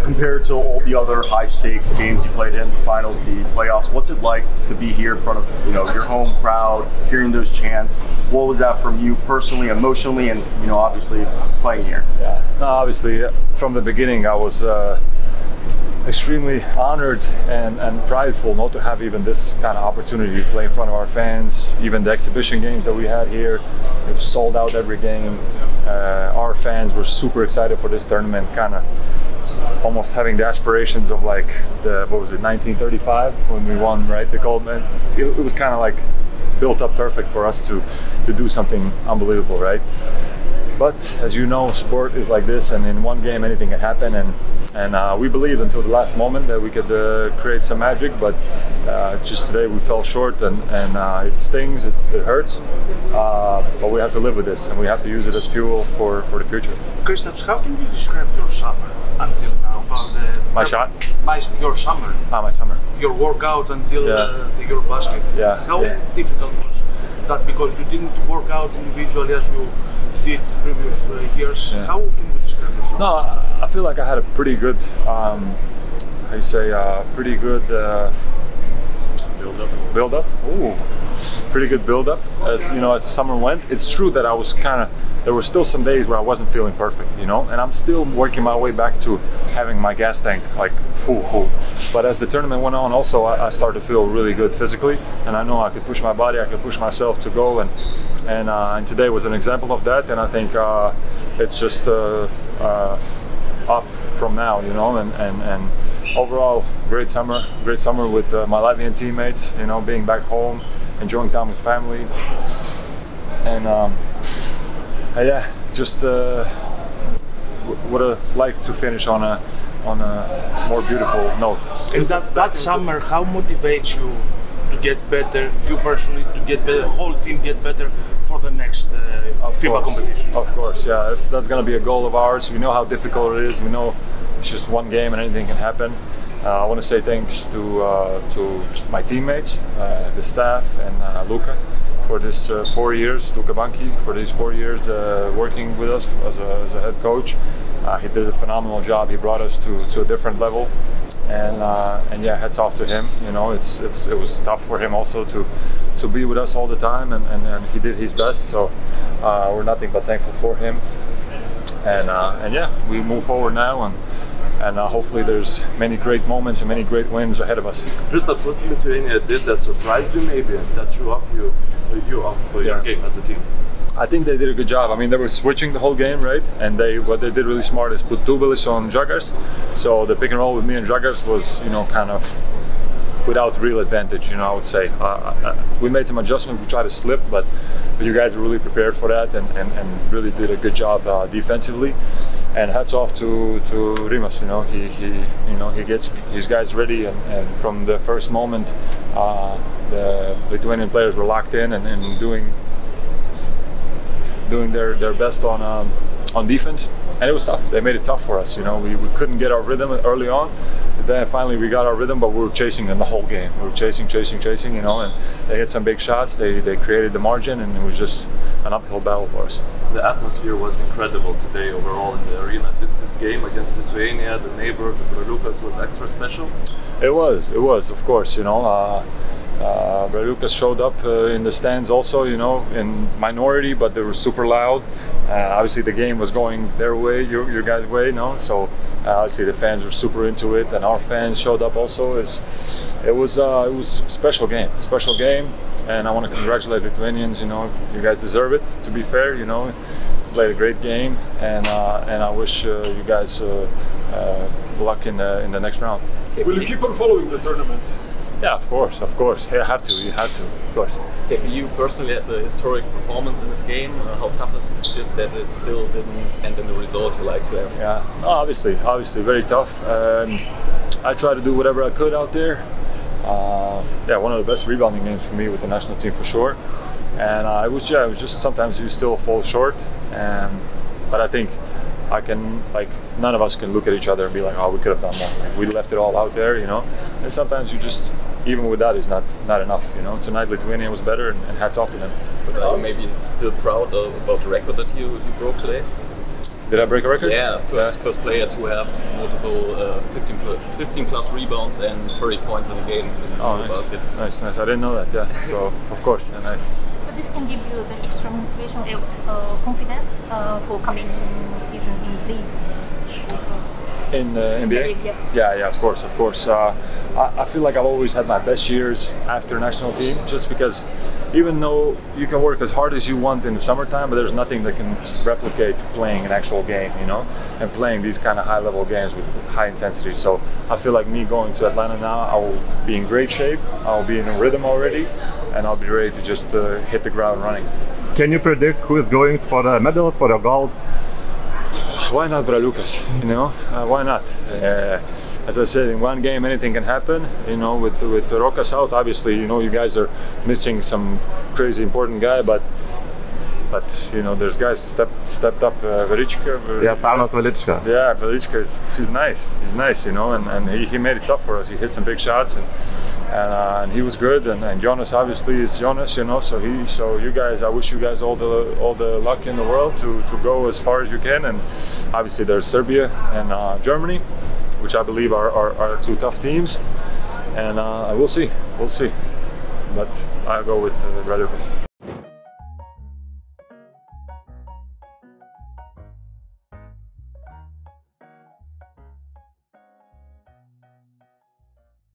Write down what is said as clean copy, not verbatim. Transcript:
compared to all the other high-stakes games you played in, the finals, the playoffs, what's it like to be here in front of your home crowd, hearing those chants? What was that from you personally, emotionally, and obviously playing here? Yeah, no, obviously from the beginning I was extremely honored and prideful not to have even this kind of opportunity to play in front of our fans. Even the exhibition games that we had here, it was sold out every game. Our fans were super excited for this tournament, kind of almost having the aspirations of like what was it, 1935 when we won, right, the gold medal. It was kind of like built up perfect for us to do something unbelievable, right? But as you know, sport is like this, and in one game anything can happen, and we believed until the last moment that we could create some magic, but just today we fell short, and it stings, it hurts, but we have to live with this, and we have to use it as fuel for the future. Kristaps, how can you describe your summer until now? My shot? Your summer. My summer. Your workout until the Eurobasket. Yeah. How difficult was that? Because you didn't work out individually as you did previous years. Yeah. How can you describe your summer? No, I feel like I had a pretty good, pretty good build-up. Ooh, pretty good build-up. As the summer went, it's true that I was there were still some days where I wasn't feeling perfect, and I'm still working my way back to having my gas tank like full. But as the tournament went on, also I started to feel really good physically, and I know I could push my body, I could push myself to go, and today was an example of that. And I think it's just up from now, and overall great summer with my Latvian teammates, being back home, enjoying time with family, and yeah, just would have liked to finish on a more beautiful note. And that summer, how motivates you to get better, you personally, to get better, the whole team get better for the next FIBA competition? Of course, yeah, that's going to be a goal of ours. We know how difficult it is. We know it's just one game and anything can happen. I want to say thanks to my teammates, the staff, and Luka for this 4 years, Luka Banki, for these 4 years working with us as a head coach. He did a phenomenal job. He brought us to a different level, and yeah, hats off to him. It was tough for him also to be with us all the time, and he did his best. So we're nothing but thankful for him. And yeah, we move forward now, and hopefully there's many great moments and many great wins ahead of us. Kristaps, what Lithuania did that surprised you maybe, and that threw off you off for your game as a team? I think they did a good job. I mean, they were switching the whole game, right? And what they did really smart is put Tubelis on Žagars. So the pick and roll with me and Žagars was, kind of without real advantage, I would say. We made some adjustments, we tried to slip, but you guys were really prepared for that and really did a good job defensively. And hats off to Rimas, he gets his guys ready, and from the first moment, the Lithuanian players were locked in and doing their best on defense, and it was tough. They made it tough for us. We couldn't get our rhythm early on. Then finally we got our rhythm, but we were chasing them the whole game. We were chasing, and they hit some big shots. They created the margin, and it was just an uphill battle for us. The atmosphere was incredible today overall in the arena. Did this game against Lithuania, the neighbor, the braliukas, was extra special? It was, of course. Braliukas showed up in the stands also, in minority, but they were super loud. Obviously the game was going their way, your guys' way, so obviously the fans were super into it, and our fans showed up also. It was a special game, and I want to congratulate Lithuanians. You guys deserve it. To be fair, played a great game, and I wish you guys luck in the next round. Will you keep on following the tournament? Yeah, of course. You have to, of course. You personally had the historic performance in this game. How tough is it that it still didn't end in the result you like to have? Yeah, no, obviously, very tough. I tried to do whatever I could out there. Yeah, one of the best rebounding games for me with the national team for sure. And it was just sometimes you still fall short. But I think none of us can look at each other and be like, oh, we could have done more. We left it all out there, And sometimes you just, even with that, is not enough, Tonight Lithuania was better, and hats off to them. But are you maybe still proud about the record that you broke today? Did I break a record? Yeah, first player to have multiple 15 plus rebounds and 30 points in a game in the basket. Nice. I didn't know that. Yeah. So of course, nice. But this can give you the extra motivation, confidence for coming season in league. In NBA? Yeah, of course. I feel like I've always had my best years after national team, just because even though you can work as hard as you want in the summertime, but there's nothing that can replicate playing an actual game, and playing these kind of high-level games with high intensity. So I feel like me going to Atlanta now, I will be in great shape, I will be in a rhythm already, and I'll be ready to just hit the ground running. Can you predict who is going for the medals, for the gold? Why not braliukas? Why not? As I said, in one game anything can happen. With Rokas out, obviously, you guys are missing some crazy important guy, but there's guys stepped up. Velička. Yes, Arnas Velička. Yeah, Velička he's nice. He's nice, and he made it tough for us. He hit some big shots, and he was good. And Jonas obviously is Jonas, So you guys, I wish you guys all the luck in the world to go as far as you can. And obviously there's Serbia and Germany, which I believe are two tough teams. And we'll see. But I'll go with braliukas.